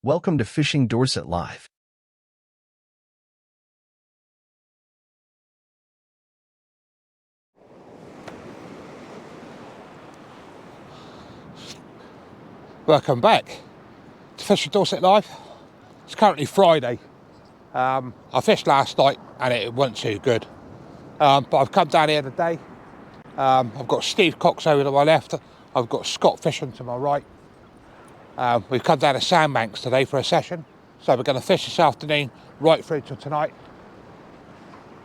Welcome to Fishing Dorset Live. Welcome back to Fishing Dorset Live. It's currently Friday. I fished last night and it wasn't too good. But I've come down here today. I've got Steve Cox over to my left. I've got Scott fishing to my right. We've come down to Sandbanks today for a session. So we're going to fish this afternoon right through to tonight.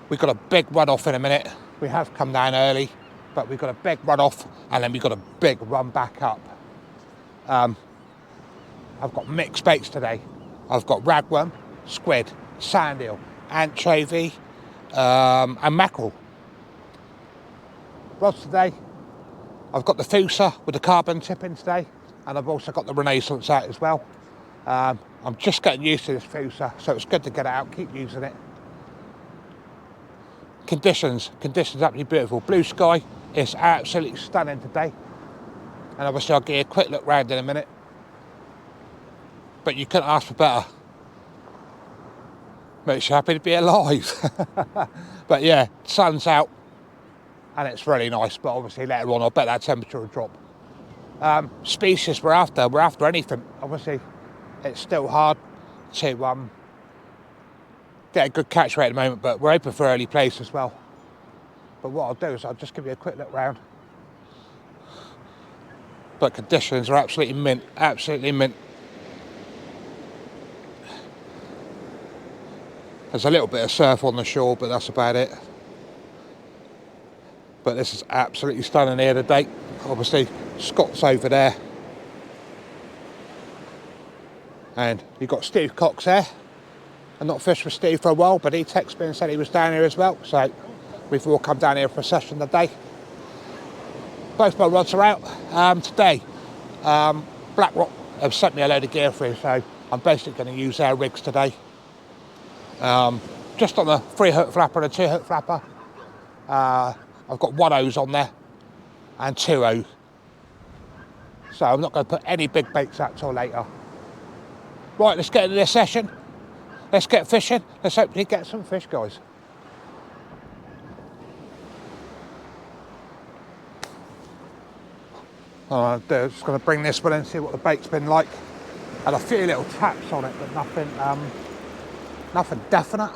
We've got a big run off in a minute. We have come down early, but we've got a big run off and then we've got a big run back up. I've got mixed baits today. I've got ragworm, squid, sand eel, anchovy, and mackerel. Rods today, I've got the Fusa with the carbon tipping today, and I've also got the Renaissance out as well. I'm just getting used to this Fusa, so it's good to get it out, keep using it. Conditions absolutely beautiful. Blue sky, it's absolutely stunning today. And obviously I'll give you a quick look round in a minute. But you couldn't ask for better. Makes you happy to be alive. But yeah, sun's out and it's really nice, but obviously later on I bet that temperature will drop. Species we're after anything. Obviously it's still hard to get a good catch rate at the moment, but we're open for early place as well. But what I'll do is I'll just give you a quick look round. But conditions are absolutely mint, absolutely mint. There's a little bit of surf on the shore, but that's about it. But this is absolutely stunning here today. Obviously, Scott's over there. And you've got Steve Cox there. I've not fished with Steve for a while, but he texted me and said he was down here as well. So we've all come down here for a session today. Both my rods are out today. BlackRock have sent me a load of gear through, so I'm basically going to use their rigs today. Just on the 3-hook flapper and a 2-hook flapper. I've got 1 O's on there and 2 O's. So I'm not going to put any big baits out till later. Right, let's get into this session. Let's get fishing. Let's hopefully get some fish, guys. I'm just going to bring this one in and see what the bait's been like. Had a few little taps on it, but nothing definite.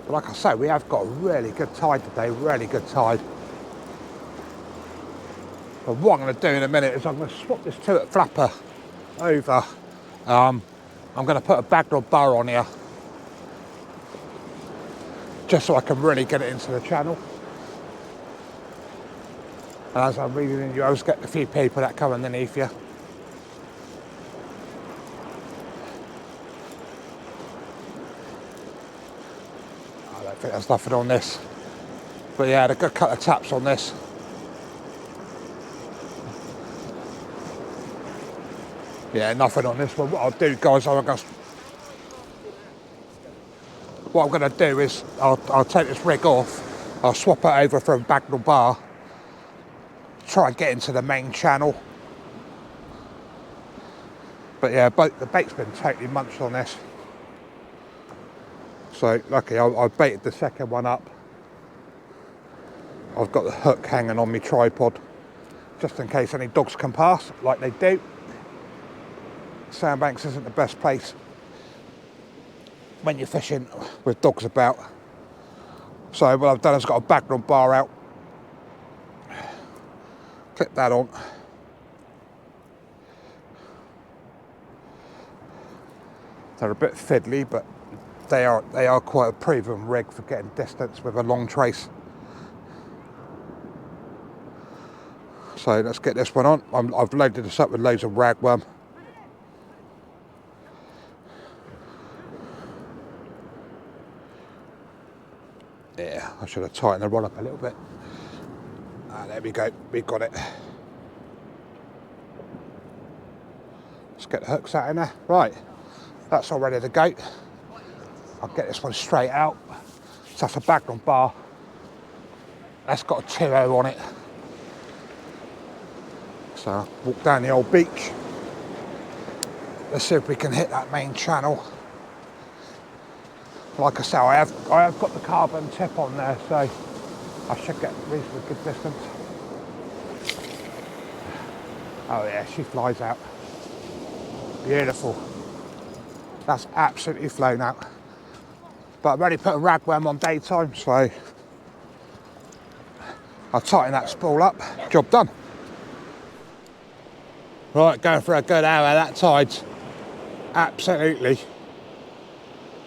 But like I say, we have got a really good tide today, really good tide. But what I'm going to do in a minute is I'm going to swap this 2-hook flapper over. I'm going to put a backdoor bar on here, just so I can really get it into the channel. And as I'm reading you, I was getting a few people that come underneath you. I don't think there's nothing on this. But yeah, I had a good couple of taps on this. Yeah, nothing on this one. What I'll do, guys, what I'm going to do is I'll take this rig off, I'll swap it over for a backdoor bar, try and get into the main channel. But yeah, the bait's been totally munched on this. So lucky I baited the second one up. I've got the hook hanging on my tripod, just in case any dogs can pass, like they do. Sandbanks isn't the best place when you're fishing with dogs about. So what I've done is got a backdoor bar out. Clip that on. They're a bit fiddly, but they are quite a proven rig for getting distance with a long trace. So let's get this one on. I've loaded this up with loads of ragworm. Yeah, I should have tightened the rod up a little bit. There we go, we got it. Let's get the hooks out in there. Right, that's all ready to go. I'll get this one straight out. So that's a backdoor bar. That's got a 2-0 on it. So walk down the old beach. Let's see if we can hit that main channel. Like I say, I have got the carbon tip on there, so I should get reasonably good distance. Oh yeah, she flies out. Beautiful. That's absolutely flown out. But I've already put a ragworm on daytime, so I'll tighten that spool up. Job done. Right, going for a good hour. That tide's absolutely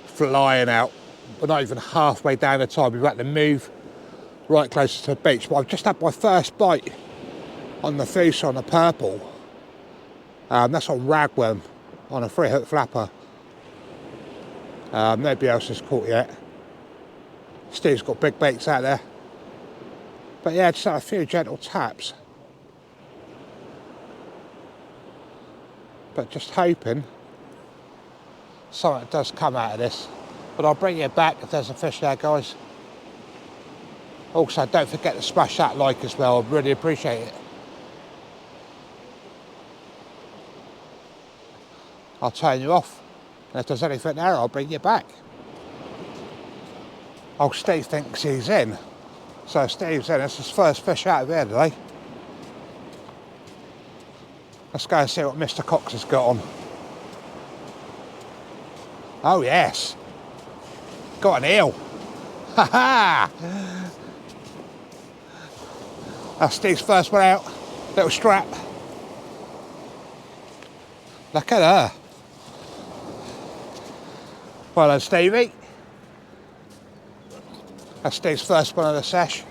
flying out. We're not even halfway down the tide. We've had to move right closer to the beach. But I've just had my first bite on the fish on the purple. That's on ragworm on a 3-hook flapper. Nobody else has caught yet. Steve's got big baits out there. But yeah, just had a few gentle taps. But just hoping something does come out of this. But I'll bring you back if there's a fish there, guys. Also, don't forget to smash that like as well. I'd really appreciate it. I'll turn you off. And if there's anything there, I'll bring you back. Oh, Steve thinks he's in. So Steve's in. It's his first fish out of here today. Let's go and see what Mr. Cox has got on. Oh yes. Got an eel. Ha ha! That's Steve's first one out. Little strap. Look at her. Well done, Stevie. That's Steve's first one of the sesh.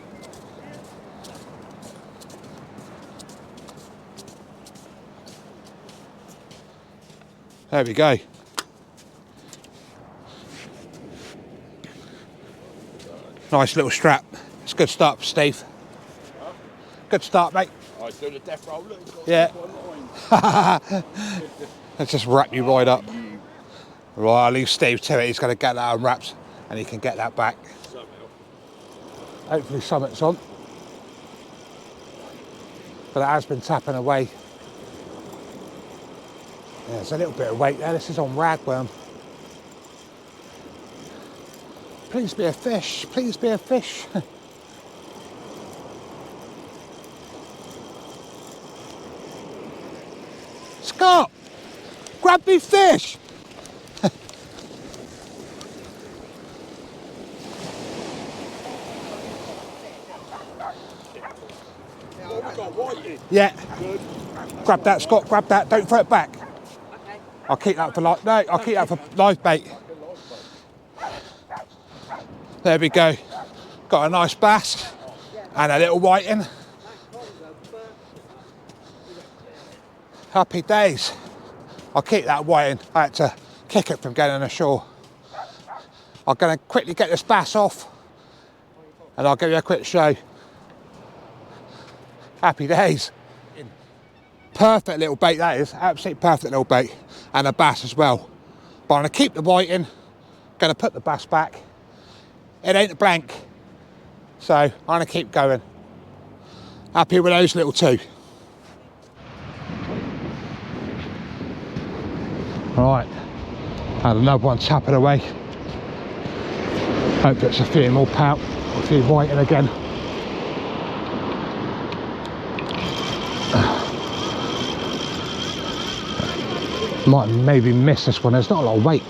There we go. Nice little strap. It's a good start for Steve. Good start, mate. I do the death roll. Look, yeah. Let's just wrap you right up. Right, I'll leave Steve to it. He's going to get that unwrapped and he can get that back. Hopefully something's on. But it has been tapping away. Yeah, there's a little bit of weight there. This is on ragworm. Please be a fish. Please be a fish. Scott! Grab me fish! Yeah. Good. Grab that, Scott, grab that. Don't throw it back. Okay. I'll keep that for live. No, I'll keep that for live bait. There we go. Got a nice bass and a little whiting. Happy days. I'll keep that whiting. I had to kick it from getting ashore. I'm going to quickly get this bass off and I'll give you a quick show. Happy days. Perfect little bait that is, absolutely perfect little bait. And a bass as well. But I'm going to keep the whiting, going to put the bass back. It ain't a blank, so I'm going to keep going. Happy with those little two. Right, had another one tapping away. Hope it's a few more pout, a few whiting again. Might maybe miss this one, there's not a lot of weight.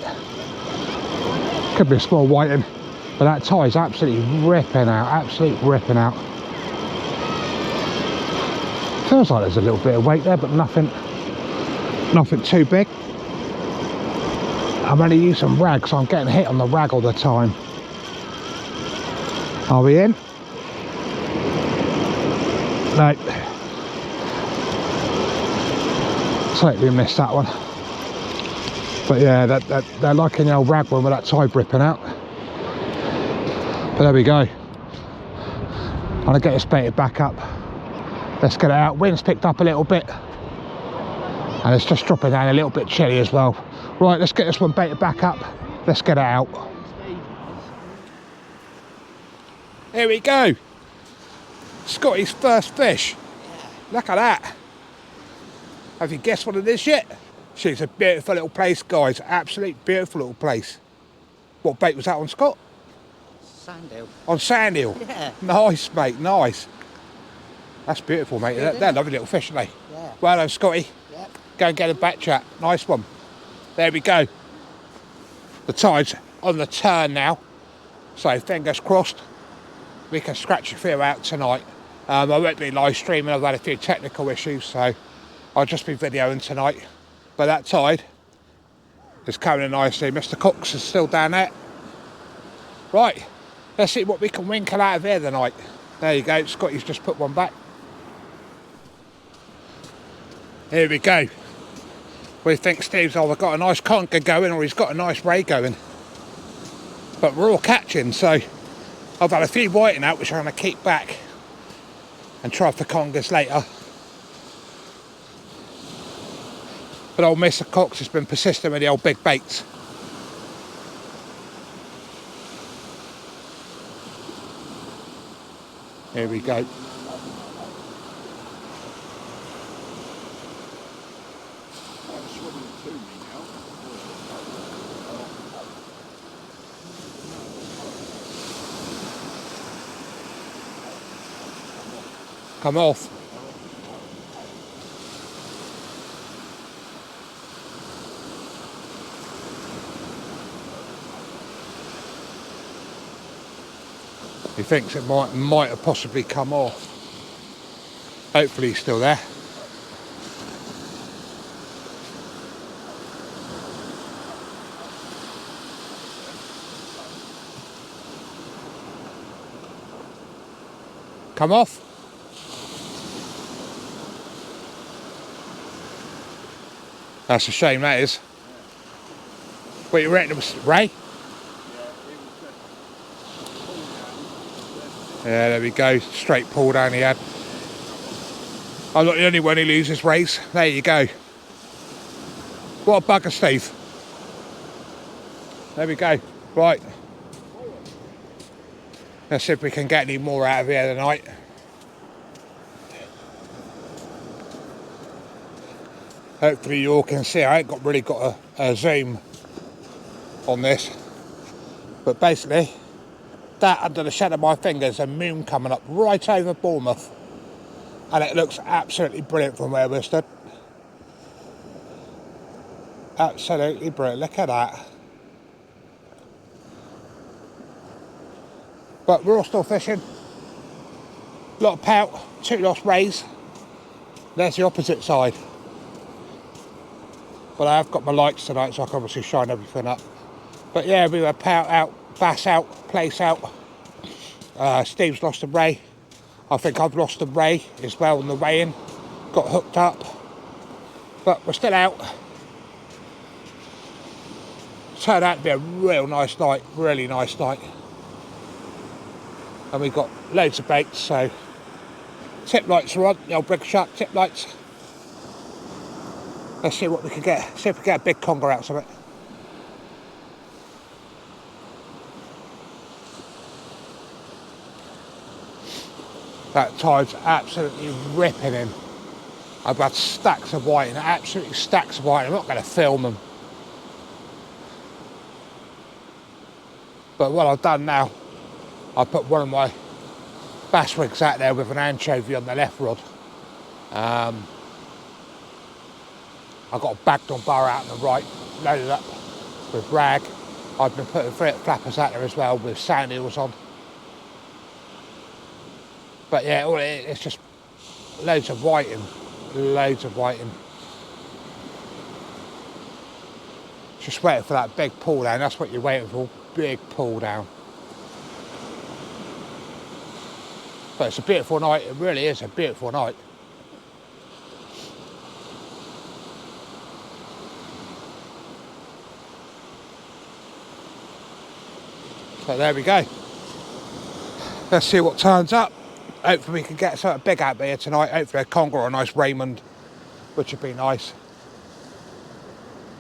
Could be a small whiting, but that tie's absolutely ripping out, absolutely ripping out. Feels like there's a little bit of weight there, but nothing too big. I'm only using rag, so I'm getting hit on the rag all the time. Are we in? No. Totally missed that one. But yeah, they're like an old rag one with that tide ripping out. But there we go. I'm gonna get this baited back up. Let's get it out. Wind's picked up a little bit. And it's just dropping down a little bit chilly as well. Right, let's get this one baited back up. Let's get it out. Here we go. Scotty's first fish. Look at that. Have you guessed what it is yet? It's a beautiful little place, guys. Absolutely beautiful little place. What bait was that on, Scott? Sandhill. On Sandhill? Yeah. Nice, mate, nice. That's beautiful, mate. Good, They're lovely little fish, aren't they? Yeah. Well done, Scotty. Yep. Go and get a back chat. Nice one. There we go. The tide's on the turn now. So fingers crossed we can scratch a few out tonight. I won't be live streaming. I've had a few technical issues, so I'll just be videoing tonight. But that tide is coming in nicely. Mr. Cox is still down there. Right, let's see what we can winkle out of here tonight. There you go, Scotty's just put one back. Here we go. We think Steve's either got a nice conker going or he's got a nice ray going. But we're all catching, so I've had a few whiting out which I'm going to keep back and try for congers later. But old Mr. Cox has been persistent with the old big baits. Here we go. Come off. He thinks it might have possibly come off. Hopefully he's still there. Come off. That's a shame, that is. What do you reckon it was, Ray? Yeah, there we go. Straight pull down he had. I'm not the only one who loses rays. There you go. What a bugger, Steve. There we go. Right. Let's see if we can get any more out of here tonight. Hopefully you all can see. I ain't really got a zoom on this. But basically, that under the shadow of my fingers, a moon coming up right over Bournemouth. And it looks absolutely brilliant from where we're stood. Absolutely brilliant. Look at that. But we're all still fishing. A lot of pout, 2 lost rays. There's the opposite side. But I have got my lights tonight, so I can obviously shine everything up. But yeah, we were pout out, bass out, place out. Steve's lost a ray. I think I've lost a ray as well on the way in. Got hooked up. But we're still out. Turned out to be a real nice night, really nice night. And we've got loads of baits, so tip lights are on, the old Brig Shark tip lights. Let's see what we can get. See if we get a big conger out of it. That tide's absolutely ripping in. I've had stacks of whiting, absolutely stacks of whiting. I'm not going to film them. But what I've done now, I put one of my bass rigs out there with an anchovy on the left rod. I've got a bagged on bar out on the right, loaded up with rag. I've been putting flappers out there as well with sand eels on. But yeah, it's just loads of whiting, loads of whiting. Just waiting for that big pull down, that's what you're waiting for, big pull down. But it's a beautiful night, it really is a beautiful night. So there we go. Let's see what turns up. Hopefully we can get something big out here tonight. Hopefully a conger or a nice Raymond, which would be nice.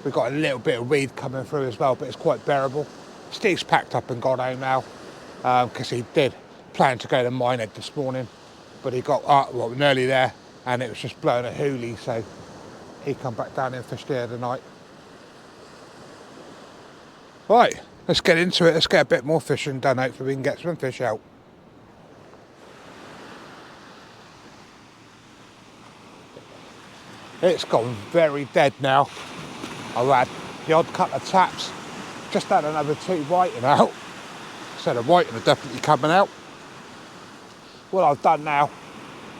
We've got a little bit of weed coming through as well, but it's quite bearable. Steve's packed up and gone home now, because he did plan to go to Minehead this morning, but he got nearly there, and it was just blowing a hoolie, so He come back down and fished the other night. Right, let's get into it. Let's get a bit more fishing done. Hopefully we can get some fish out. It's gone very dead now. I've had the odd couple of taps. Just had another 2 whiting out. So the whiting are definitely coming out. What I've done now,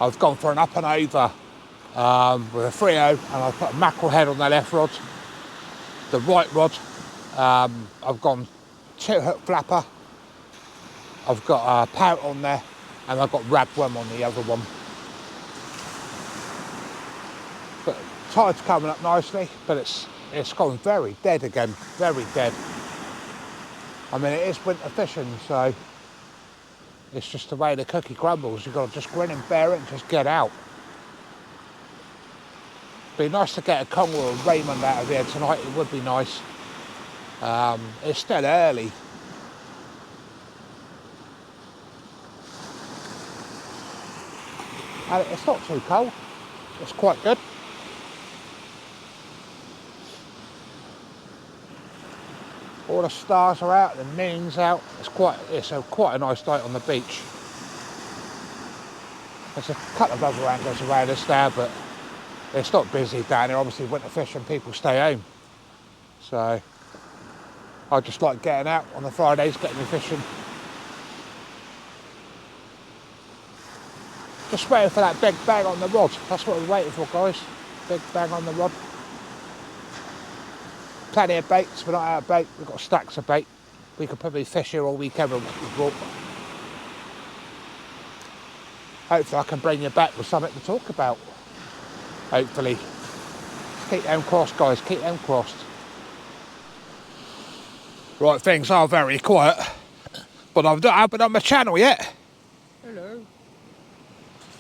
I've gone for an up and over with a 3-0, and I've put a mackerel head on the left rod. The right rod, I've gone 2-hook flapper. I've got a pout on there, and I've got ragworm on the other one. But tide's coming up nicely, but it's gone very dead again, very dead. I mean, it is winter fishing, so it's just the way the cookie crumbles. You've got to just grin and bear it and just get out. Be nice to get a Kong or a Raymond out of here tonight. It would be nice. It's still early. And it's not too cold. It's quite good. All the stars are out, the moon's out. It's quite a nice night on the beach. There's a couple of other anglers around us now, but it's not busy down here. Obviously winter fishing, people stay home. So I just like getting out on the Fridays, getting me fishing. Just waiting for that big bang on the rod. That's what we're waiting for, guys. Big bang on the rod. Plenty of baits. We're not out of bait. We've got stacks of bait. We could probably fish here all weekend with what we've brought. Hopefully I can bring you back with something to talk about. Hopefully. Keep them crossed, guys. Keep them crossed. Right, things are very quiet. But I've not opened up my channel yet. Hello.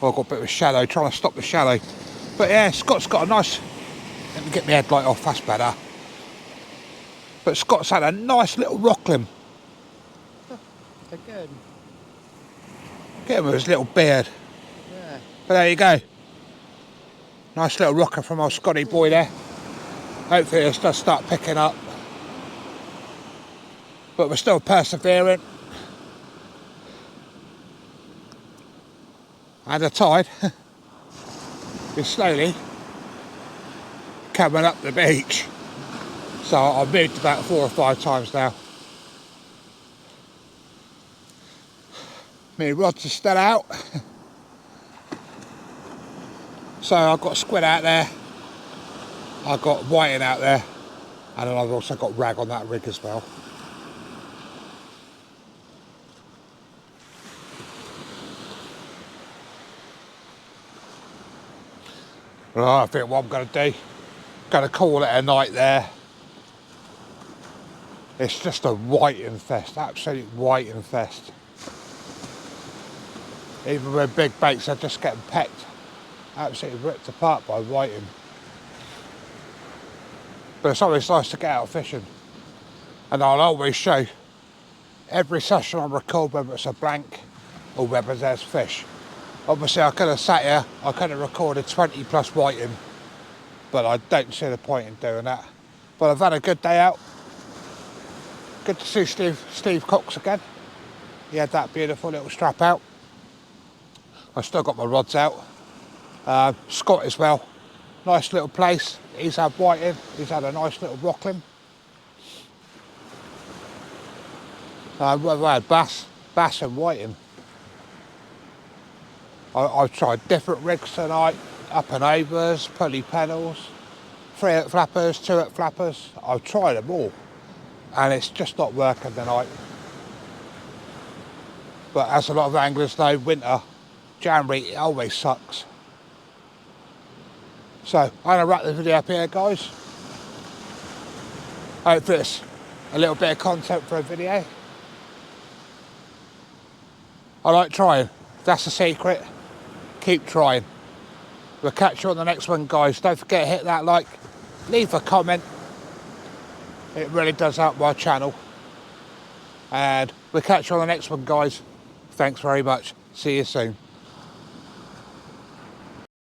Oh, I've got a bit of a shadow. Trying to stop the shadow. But yeah, Scott's got a nice... Let me get my headlight off. That's better. But Scott's had a nice little rockling. Again. Get him with his little beard. Yeah. But there you go. Nice little rocker from old Scotty boy there. Hopefully it'll just start picking up. But we're still persevering. And the tide is slowly coming up the beach. So I've moved about 4 or 5 times now. My rods are still out. So I've got squid out there. I've got whiting out there. And then I've also got rag on that rig as well. Right, I think what I'm going to do, going to call it a night there. It's just a whiting fest, absolute whiting fest. Even with big baits, they're just getting pecked, absolutely ripped apart by whiting. But it's always nice to get out fishing. And I'll always show every session I record, whether it's a blank or whether there's fish. Obviously I could have sat here, I could have recorded 20 plus whiting, but I don't see the point in doing that. But I've had a good day out. Good to see Steve Cox again. He had that beautiful little strap out. I've still got my rods out. Scott as well. Nice little place. He's had whiting. He's had a nice little rockling. We've had bass and whiting. I've tried different rigs tonight. Up and overs, pulley pedals, 3-hook flappers, 2-hook flappers. I've tried them all. And it's just not working tonight. But as a lot of anglers know, winter, January, it always sucks. So I'm going to wrap the video up here, guys. Hopefully it's a little bit of content for a video. I like trying. That's the secret. Keep trying. We'll catch you on the next one, guys. Don't forget to hit that like, leave a comment. It really does help my channel. And we'll catch you on the next one, guys. Thanks very much. See you soon.